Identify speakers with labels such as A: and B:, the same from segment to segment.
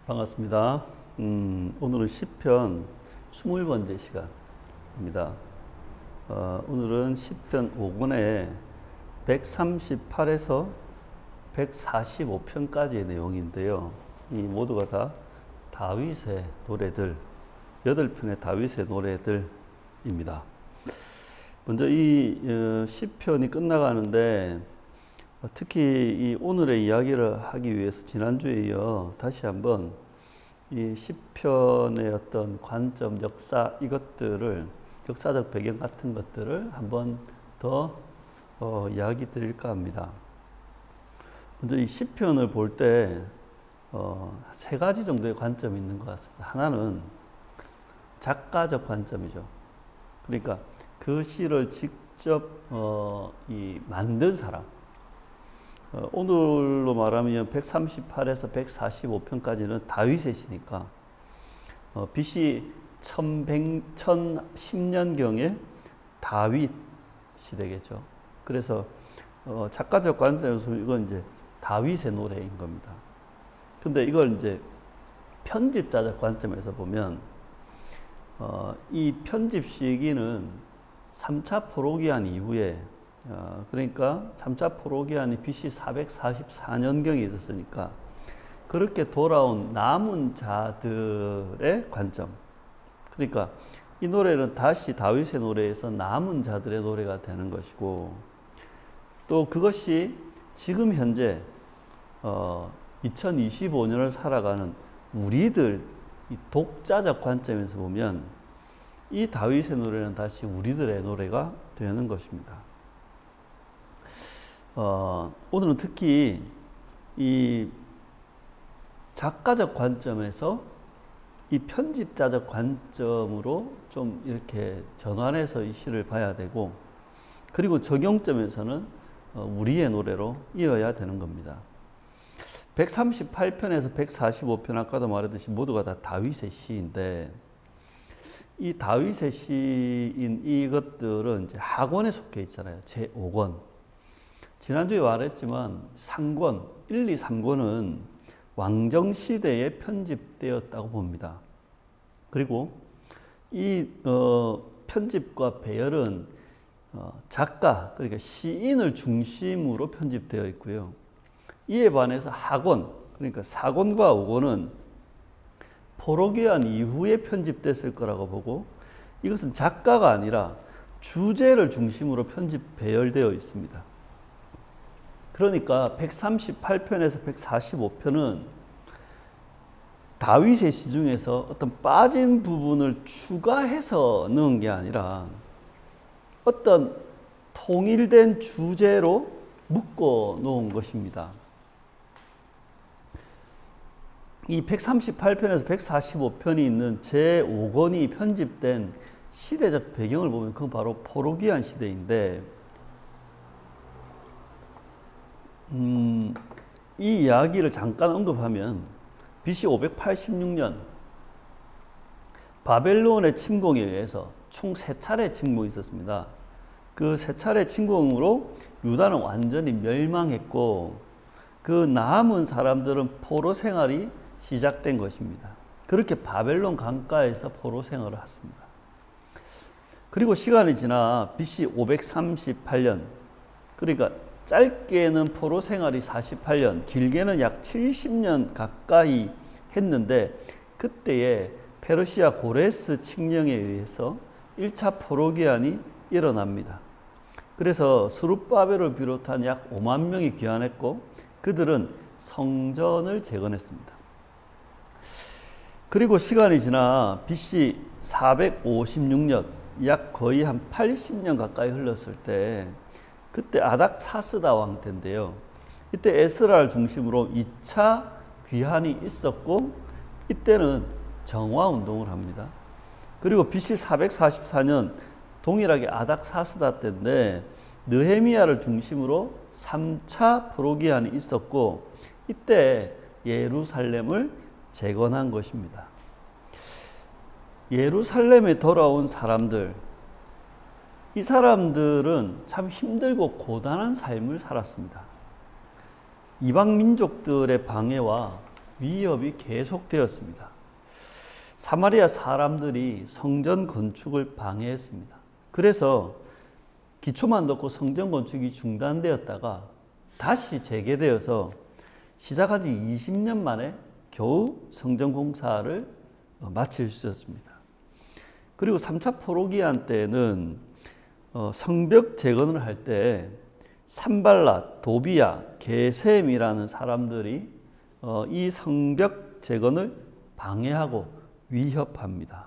A: 반갑습니다. 오늘은 시편 21번째 시간입니다. 오늘은 시편 5권의 138에서 145편까지의 내용인데요. 이 모두가 다 다윗의 노래들, 8편의 다윗의 노래들입니다. 먼저 이 시편이 끝나가는데 특히 이 오늘의 이야기를 하기 위해서 지난주에 이어 다시 한번 이 시편의 어떤 관점, 역사 이것들을 역사적 배경 같은 것들을 한번 더 이야기 드릴까 합니다. 먼저 이 시편을 볼 때 세 가지 정도의 관점이 있는 것 같습니다. 하나는 작가적 관점이죠. 그러니까 그 시를 직접 만든 사람. 오늘로 말하면 138에서 145편까지는 다윗의 시니까 BC 1010년경의 다윗 시대겠죠. 그래서 작가적 관점에서 이건 이제 다윗의 노래인 겁니다. 근데 이걸 이제 편집자적 관점에서 보면 이 편집 시기는 3차 포로기한 이후에 그러니까 3차 포로기한이 BC 444년경에 있었으니까 그렇게 돌아온 남은 자들의 관점. 그러니까 이 노래는 다시 다윗의 노래에서 남은 자들의 노래가 되는 것이고, 또 그것이 지금 현재 2025년을 살아가는 우리들 이 독자적 관점에서 보면 이 다윗의 노래는 다시 우리들의 노래가 되는 것입니다. 오늘은 특히 이 작가적 관점에서 이 편집자적 관점으로 좀 이렇게 전환해서 이 시를 봐야 되고, 그리고 적용점에서는 우리의 노래로 이어야 되는 겁니다. 138편에서 145편 아까도 말했듯이 모두가 다 다윗의 시인데, 이 다윗의 시인 이것들은 이제 하권에 속해 있잖아요. 제5권. 지난주에 말했지만 상권, 1, 2, 3권은 왕정시대에 편집되었다고 봅니다. 그리고 이 편집과 배열은 작가, 그러니까 시인을 중심으로 편집되어 있고요. 이에 반해서 하권, 그러니까 4권과 5권은 포로기한 이후에 편집됐을 거라고 보고, 이것은 작가가 아니라 주제를 중심으로 편집, 배열되어 있습니다. 그러니까 138편에서 145편은 다윗의 시 중에서 어떤 빠진 부분을 추가해서 넣은 게 아니라 어떤 통일된 주제로 묶어 놓은 것입니다. 이 138편에서 145편이 있는 제5권이 편집된 시대적 배경을 보면 그건 바로 포로기한 시대인데, 이 이야기를 잠깐 언급하면 BC 586년 바벨론의 침공에 의해서 총 3차례 침공이 있었습니다. 그 3차례 침공으로 유다는 완전히 멸망했고, 그 남은 사람들은 포로 생활이 시작된 것입니다. 그렇게 바벨론 강가에서 포로 생활을 했습니다. 그리고 시간이 지나 BC 538년, 그러니까 짧게는 포로 생활이 48년, 길게는 약 70년 가까이 했는데, 그때에 페르시아 고레스 칙령에 의해서 1차 포로기한이 일어납니다. 그래서 스룹바벨을 비롯한 약 5만 명이 귀환했고, 그들은 성전을 재건했습니다. 그리고 시간이 지나 BC 456년, 약 거의 한 80년 가까이 흘렀을 때, 그때 아닥사스다 왕 때인데요. 이때 에스라를 중심으로 2차 귀환이 있었고, 이때는 정화운동을 합니다. 그리고 BC 444년 동일하게 아닥사스다 때인데 느헤미야를 중심으로 3차 포로기한이 있었고, 이때 예루살렘을 재건한 것입니다. 예루살렘에 돌아온 사람들, 이 사람들은 참 힘들고 고단한 삶을 살았습니다. 이방 민족들의 방해와 위협이 계속되었습니다. 사마리아 사람들이 성전 건축을 방해했습니다. 그래서 기초만 넣고 성전 건축이 중단되었다가 다시 재개되어서 시작한 지 20년 만에 겨우 성전 공사를 마칠 수 있었습니다. 그리고 3차 포로기한 때는 성벽 재건을 할 때 산발랏, 도비야, 게셈이라는 사람들이 이 성벽 재건을 방해하고 위협합니다.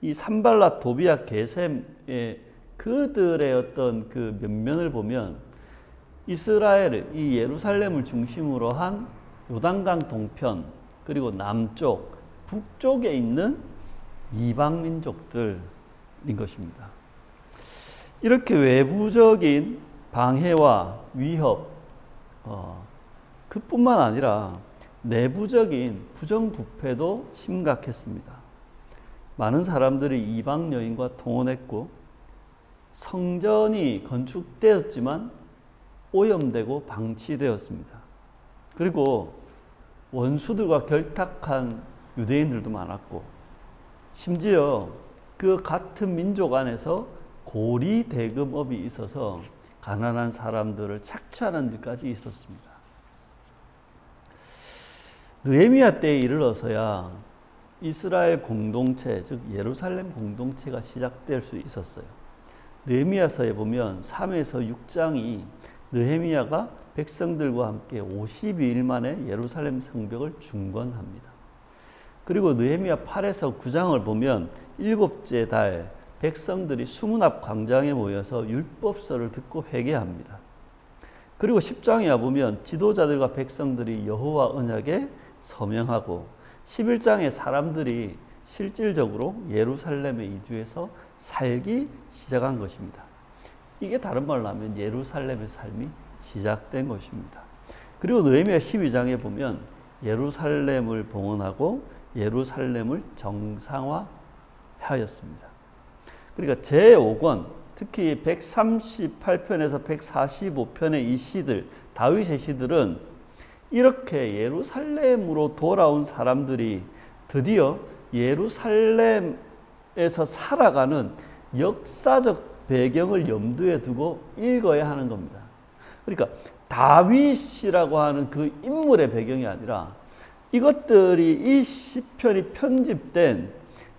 A: 이 산발랏, 도비야, 게셈의 그들의 어떤 그 면면을 보면 이스라엘을, 이 예루살렘을 중심으로 한 요단강 동편, 그리고 남쪽, 북쪽에 있는 이방 민족들인 것입니다. 이렇게 외부적인 방해와 위협, 그뿐만 아니라 내부적인 부정부패도 심각했습니다. 많은 사람들이 이방 여인과 통혼했고 성전이 건축되었지만 오염되고 방치되었습니다. 그리고 원수들과 결탁한 유대인들도 많았고 심지어 그 같은 민족 안에서 고리 대금업이 있어서 가난한 사람들을 착취하는 일까지 있었습니다. 느헤미야 때에 이르러서야 이스라엘 공동체, 즉 예루살렘 공동체가 시작될 수 있었어요. 느헤미야서에 보면 3에서 6장이 느헤미야가 백성들과 함께 52일 만에 예루살렘 성벽을 중건합니다. 그리고 느헤미야 8에서 9장을 보면 7째 달 백성들이 수문 앞 광장에 모여서 율법서를 듣고 회개합니다. 그리고 10장에 보면 지도자들과 백성들이 여호와 언약에 서명하고 11장에 사람들이 실질적으로 예루살렘에 이주해서 살기 시작한 것입니다. 이게 다른 말로 하면 예루살렘의 삶이 시작된 것입니다. 그리고 느헤미야 12장에 보면 예루살렘을 봉헌하고 예루살렘을 정상화하였습니다. 그러니까 제5권, 특히 138편에서 145편의 이 시들, 다윗의 시들은 이렇게 예루살렘으로 돌아온 사람들이 드디어 예루살렘에서 살아가는 역사적 배경을 염두에 두고 읽어야 하는 겁니다. 그러니까 다윗이라고 하는 그 인물의 배경이 아니라 이것들이 이 시편이 편집된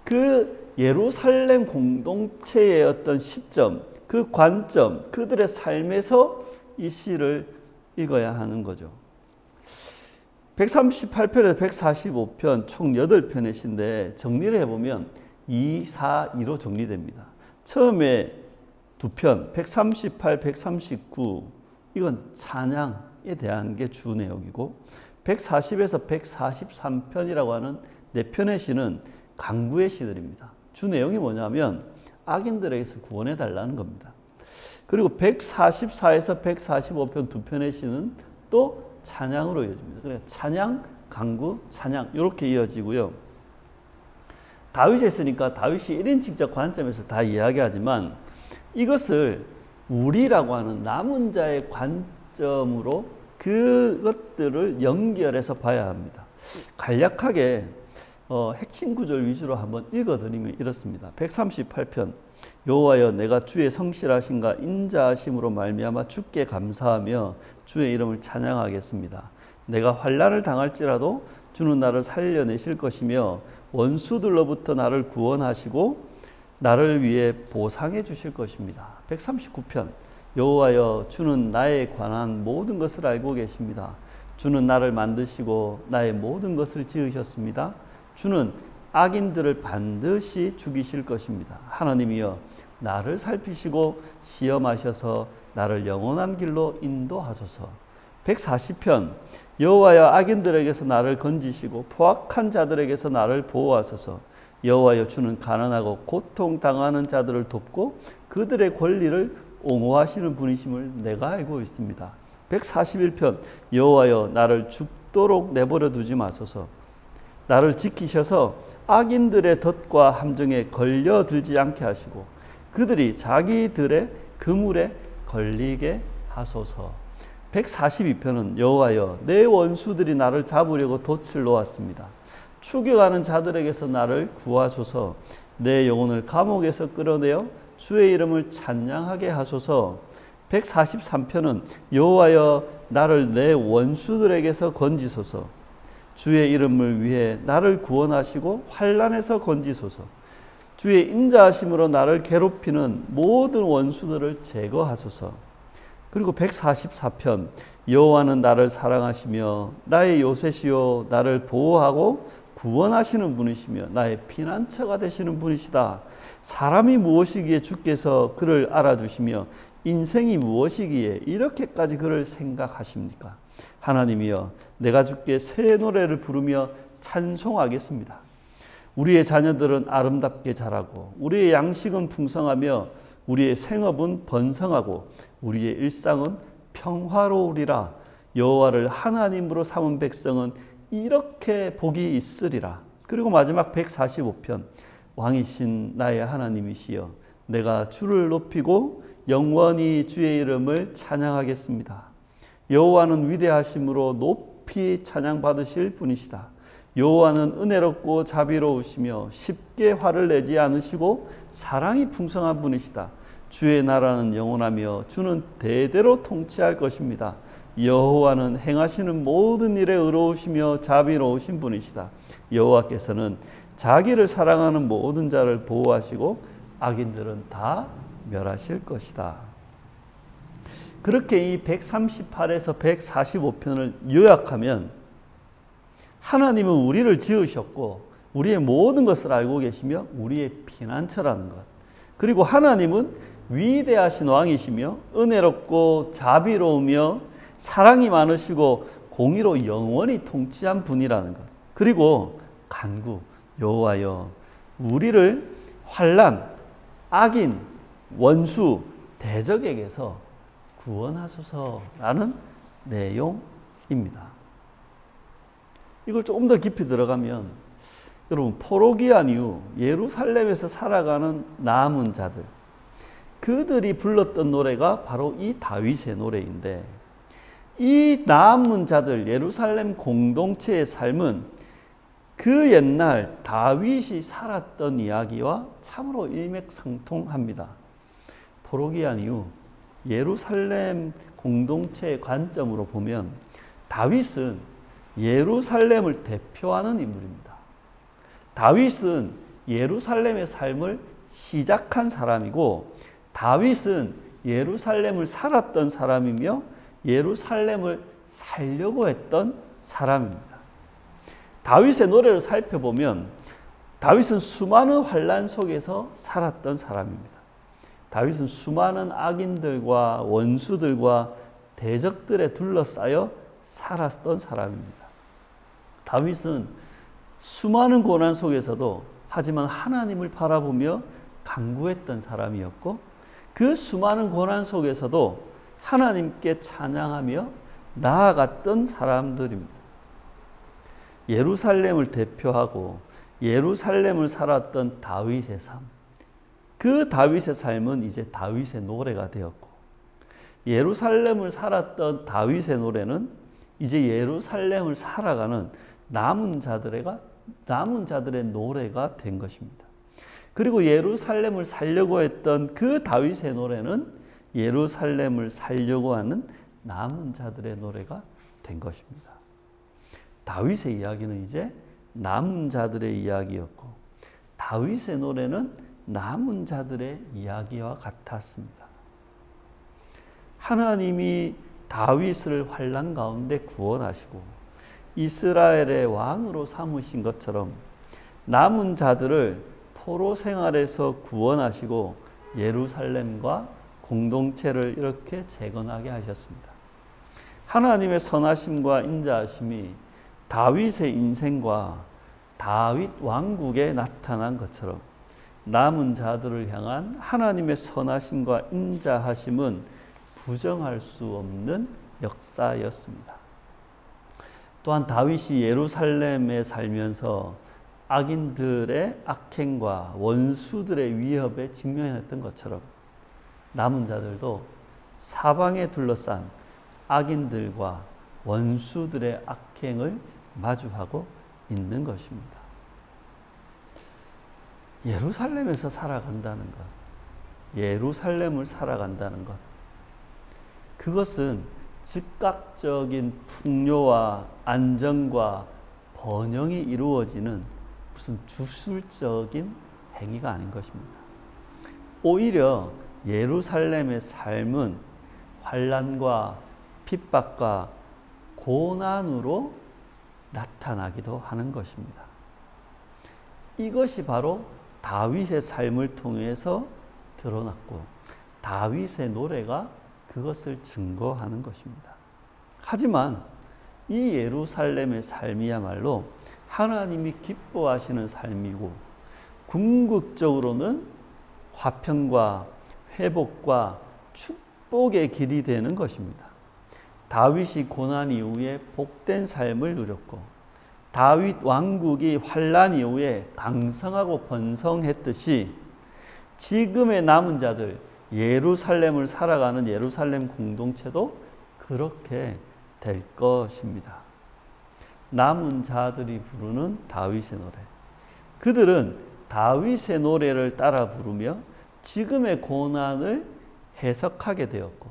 A: 그 예루살렘 공동체의 어떤 시점, 그 관점, 그들의 삶에서 이 시를 읽어야 하는 거죠. 138편에서 145편 총 8편의 시인데 정리를 해보면 2, 4, 2로 정리됩니다. 처음에 2편, 138, 139 이건 찬양에 대한 게 주 내용이고 140에서 143편이라고 하는 4편의 시는 강구의 시들입니다. 주 내용이 뭐냐면 악인들에게서 구원해 달라는 겁니다. 그리고 144에서 145편 2편의 시는 또 찬양으로 이어집니다. 그러니까 찬양, 강구, 찬양 이렇게 이어지고요. 다윗이 있으니까 다윗이 1인칭적 관점에서 다 이야기하지만 이것을 우리라고 하는 남은 자의 관점으로 그것들을 연결해서 봐야 합니다. 간략하게 핵심 구절 위주로 한번 읽어드리면 이렇습니다. 138편 여호와여 내가 주의 성실하심과 인자하심으로 말미암아 주께 감사하며 주의 이름을 찬양하겠습니다. 내가 환난을 당할지라도 주는 나를 살려내실 것이며 원수들로부터 나를 구원하시고 나를 위해 보상해 주실 것입니다. 139편 여호와여 주는 나에 관한 모든 것을 알고 계십니다. 주는 나를 만드시고 나의 모든 것을 지으셨습니다. 주는 악인들을 반드시 죽이실 것입니다. 하나님이여 나를 살피시고 시험하셔서 나를 영원한 길로 인도하소서. 140편 여호와여 악인들에게서 나를 건지시고 포악한 자들에게서 나를 보호하소서. 여호와여 주는 가난하고 고통당하는 자들을 돕고 그들의 권리를 옹호하시는 분이심을 내가 알고 있습니다. 141편 여호와여 나를 죽도록 내버려 두지 마소서. 나를 지키셔서 악인들의 덫과 함정에 걸려들지 않게 하시고 그들이 자기들의 그물에 걸리게 하소서. 142편은 여호와여 내 원수들이 나를 잡으려고 돛을 놓았습니다. 추격하는 자들에게서 나를 구하소서. 내 영혼을 감옥에서 끌어내어 주의 이름을 찬양하게 하소서. 143편은 여호와여 나를 내 원수들에게서 건지소서. 주의 이름을 위해 나를 구원하시고 환난에서 건지소서. 주의 인자하심으로 나를 괴롭히는 모든 원수들을 제거하소서. 그리고 144편 여호와는 나를 사랑하시며 나의 요새시요 나를 보호하고 구원하시는 분이시며 나의 피난처가 되시는 분이시다. 사람이 무엇이기에 주께서 그를 알아주시며 인생이 무엇이기에 이렇게까지 그를 생각하십니까? 하나님이여 내가 주께 새 노래를 부르며 찬송하겠습니다. 우리의 자녀들은 아름답게 자라고 우리의 양식은 풍성하며 우리의 생업은 번성하고 우리의 일상은 평화로우리라. 여호와를 하나님으로 삼은 백성은 이렇게 복이 있으리라. 그리고 마지막 145편 왕이신 나의 하나님이시여 내가 주를 높이고 영원히 주의 이름을 찬양하겠습니다. 여호와는 위대하심으로 높이 찬양받으실 분이시다. 여호와는 은혜롭고 자비로우시며 쉽게 화를 내지 않으시고 사랑이 풍성한 분이시다. 주의 나라는 영원하며 주는 대대로 통치할 것입니다. 여호와는 행하시는 모든 일에 의로우시며 자비로우신 분이시다. 여호와께서는 자기를 사랑하는 모든 자를 보호하시고 악인들은 다 멸하실 것이다. 그렇게 이 138에서 145편을 요약하면 하나님은 우리를 지으셨고 우리의 모든 것을 알고 계시며 우리의 피난처라는 것, 그리고 하나님은 위대하신 왕이시며 은혜롭고 자비로우며 사랑이 많으시고 공의로 영원히 통치한 분이라는 것, 그리고 간구 여호와여 우리를 환난, 악인, 원수, 대적에게서 구원하소서라는 내용입니다. 이걸 조금 더 깊이 들어가면 여러분 포로기한 이후 예루살렘에서 살아가는 남은 자들, 그들이 불렀던 노래가 바로 이 다윗의 노래인데, 이 남은 자들 예루살렘 공동체의 삶은 그 옛날 다윗이 살았던 이야기와 참으로 일맥상통합니다. 포로기한 이후 예루살렘 공동체의 관점으로 보면 다윗은 예루살렘을 대표하는 인물입니다. 다윗은 예루살렘의 삶을 시작한 사람이고 다윗은 예루살렘을 살았던 사람이며 예루살렘을 살려고 했던 사람입니다. 다윗의 노래를 살펴보면 다윗은 수많은 환난 속에서 살았던 사람입니다. 다윗은 수많은 악인들과 원수들과 대적들에 둘러싸여 살았던 사람입니다. 다윗은 수많은 고난 속에서도 하지만 하나님을 바라보며 간구했던 사람이었고 그 수많은 고난 속에서도 하나님께 찬양하며 나아갔던 사람들입니다. 예루살렘을 대표하고 예루살렘을 살았던 다윗의 삶, 그 다윗의 삶은 이제 다윗의 노래가 되었고 예루살렘을 살았던 다윗의 노래는 이제 예루살렘을 살아가는 남은 자들의 노래가 된 것입니다. 그리고 예루살렘을 살려고 했던 그 다윗의 노래는 예루살렘을 살려고 하는 남은 자들의 노래가 된 것입니다. 다윗의 이야기는 이제 남은 자들의 이야기였고 다윗의 노래는 남은 자들의 이야기와 같았습니다. 하나님이 다윗을 환난 가운데 구원하시고 이스라엘의 왕으로 삼으신 것처럼 남은 자들을 포로 생활에서 구원하시고 예루살렘과 공동체를 이렇게 재건하게 하셨습니다. 하나님의 선하심과 인자하심이 다윗의 인생과 다윗 왕국에 나타난 것처럼 남은 자들을 향한 하나님의 선하심과 인자하심은 부정할 수 없는 역사였습니다. 또한 다윗이 예루살렘에 살면서 악인들의 악행과 원수들의 위협에 직면했던 것처럼 남은 자들도 사방에 둘러싼 악인들과 원수들의 악행을 마주하고 있는 것입니다. 예루살렘에서 살아간다는 것, 예루살렘을 살아간다는 것, 그것은 즉각적인 풍요와 안정과 번영이 이루어지는 무슨 주술적인 행위가 아닌 것입니다. 오히려 예루살렘의 삶은 환난과 핍박과 고난으로 나타나기도 하는 것입니다. 이것이 바로 다윗의 삶을 통해서 드러났고 다윗의 노래가 그것을 증거하는 것입니다. 하지만 이 예루살렘의 삶이야말로 하나님이 기뻐하시는 삶이고 궁극적으로는 화평과 회복과 축복의 길이 되는 것입니다. 다윗이 고난 이후에 복된 삶을 누렸고 다윗 왕국이 환난 이후에 강성하고 번성했듯이 지금의 남은 자들, 예루살렘을 살아가는 예루살렘 공동체도 그렇게 될 것입니다. 남은 자들이 부르는 다윗의 노래. 그들은 다윗의 노래를 따라 부르며 지금의 고난을 해석하게 되었고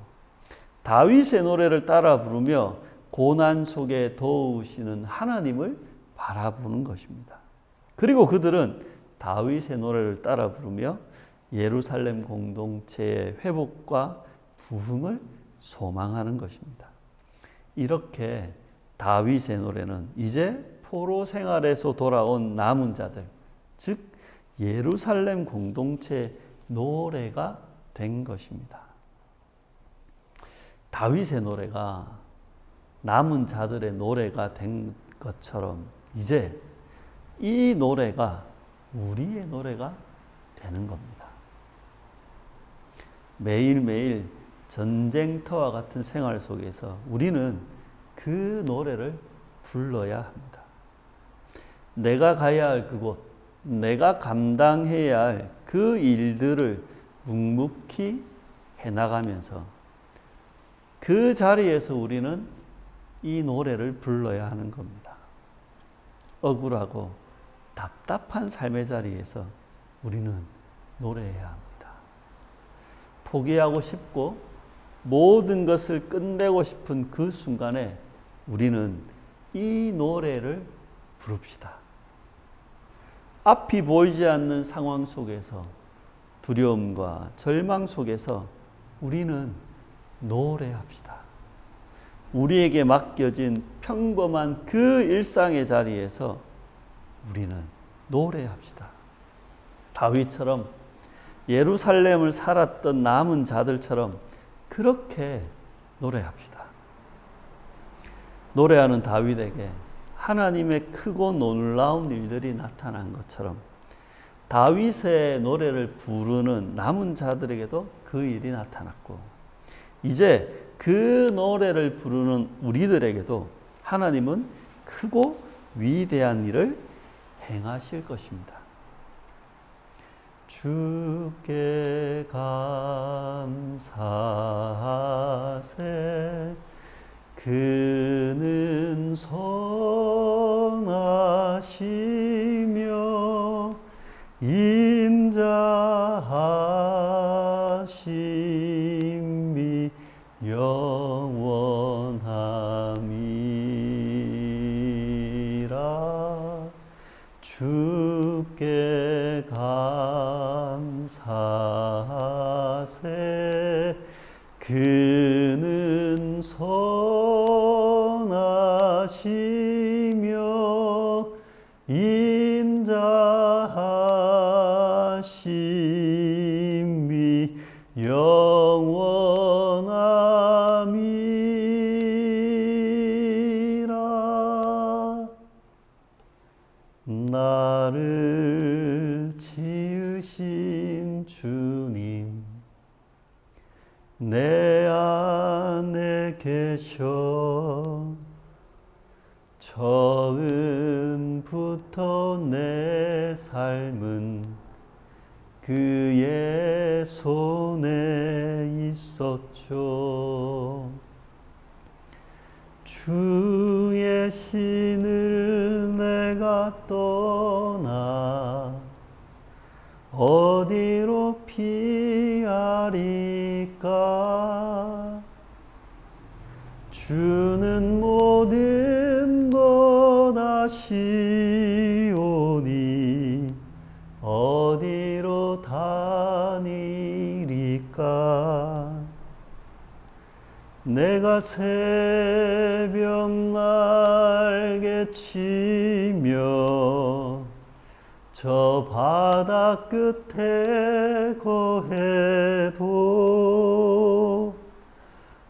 A: 다윗의 노래를 따라 부르며 고난 속에 도우시는 하나님을 바라보는 것입니다. 그리고 그들은 다윗의 노래를 따라 부르며 예루살렘 공동체의 회복과 부흥을 소망하는 것입니다. 이렇게 다윗의 노래는 이제 포로 생활에서 돌아온 남은 자들, 즉 예루살렘 공동체의 노래가 된 것입니다. 다윗의 노래가 남은 자들의 노래가 된 것처럼 이제 이 노래가 우리의 노래가 되는 겁니다. 매일매일 전쟁터와 같은 생활 속에서 우리는 그 노래를 불러야 합니다. 내가 가야 할 그곳, 내가 감당해야 할 그 일들을 묵묵히 해나가면서 그 자리에서 우리는 이 노래를 불러야 하는 겁니다. 억울하고 답답한 삶의 자리에서 우리는 노래해야 합니다. 포기하고 싶고 모든 것을 끝내고 싶은 그 순간에 우리는 이 노래를 부릅시다. 앞이 보이지 않는 상황 속에서 두려움과 절망 속에서 우리는 노래합시다. 우리에게 맡겨진 평범한 그 일상의 자리에서 우리는 노래합시다. 다윗처럼 예루살렘을 살았던 남은 자들처럼 그렇게 노래합시다. 노래하는 다윗에게 하나님의 크고 놀라운 일들이 나타난 것처럼 다윗의 노래를 부르는 남은 자들에게도 그 일이 나타났고 이제 그 노래를 부르는 우리들에게도 하나님은 크고 위대한 일을 행하실 것입니다. 주께 감사하세 그는 선하시며 인자하심이 영원함이라. 주께 감사하세 그는 선하시며 인자하심이 영원함이라. 나를 지으신 주님 내 안에 계셔 처음부터 내 삶은 그의 손에 있었죠. 신을 내가 떠나 어디로 피하리까? 주는 모든 것 아시오니 어디로 다니리까? 내가 새벽 날개 치며 저 바다 끝에 거해도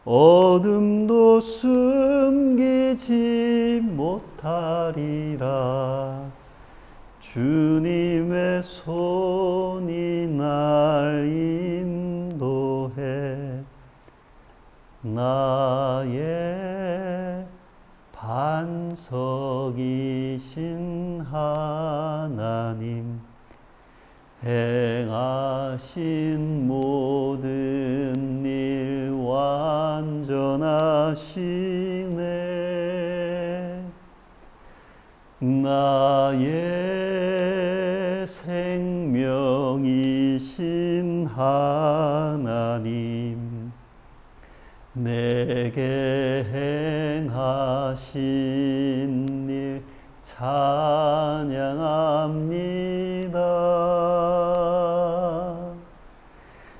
A: 어둠도 숨기지 못하리라. 주님의 손이 날 인도해 나의 반석이신 하나님, 행하신 모든 일 완전하시네. 나의 생명이신 하나님, 내게 행하신 일 찬양합니다.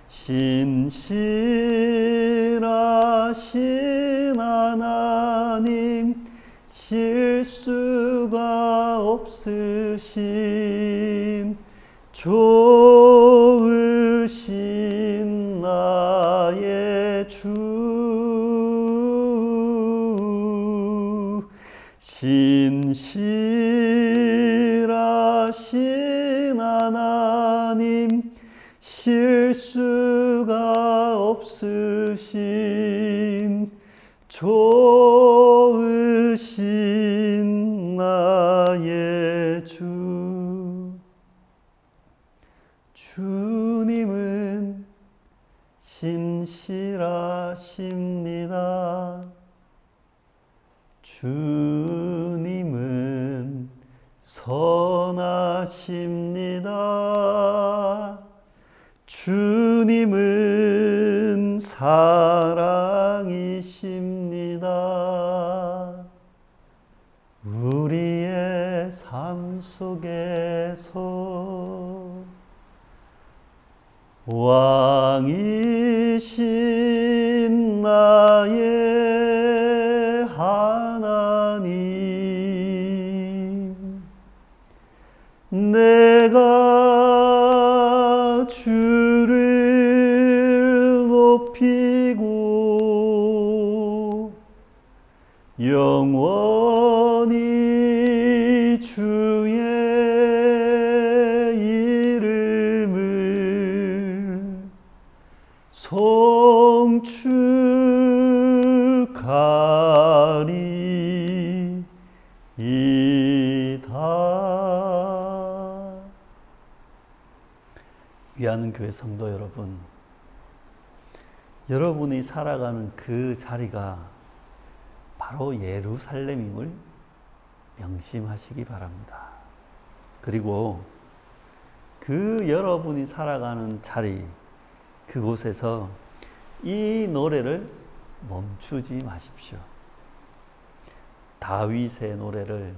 A: 신실하신 하나님, 실수가 없으신 좋으신 나의 주, 신실하신 하나님, 실수가 없으신 좋으신 나의 주. 주님은 신실하십니다. 주님은 선하십니다. 주님은 사랑이십니다. 우리의 삶 속에서 왕이신 나의 하나님, 내가 주를 높이고 영원히 주의 이름을 송축하리이다. 위하는 교회 성도 여러분, 여러분이 살아가는 그 자리가 바로 예루살렘임을 명심하시기 바랍니다. 그리고 그 여러분이 살아가는 자리, 그곳에서 이 노래를 멈추지 마십시오. 다윗의 노래를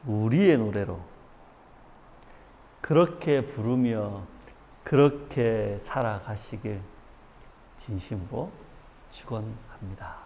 A: 우리의 노래로 그렇게 부르며 그렇게 살아가시길 진심으로 축원합니다.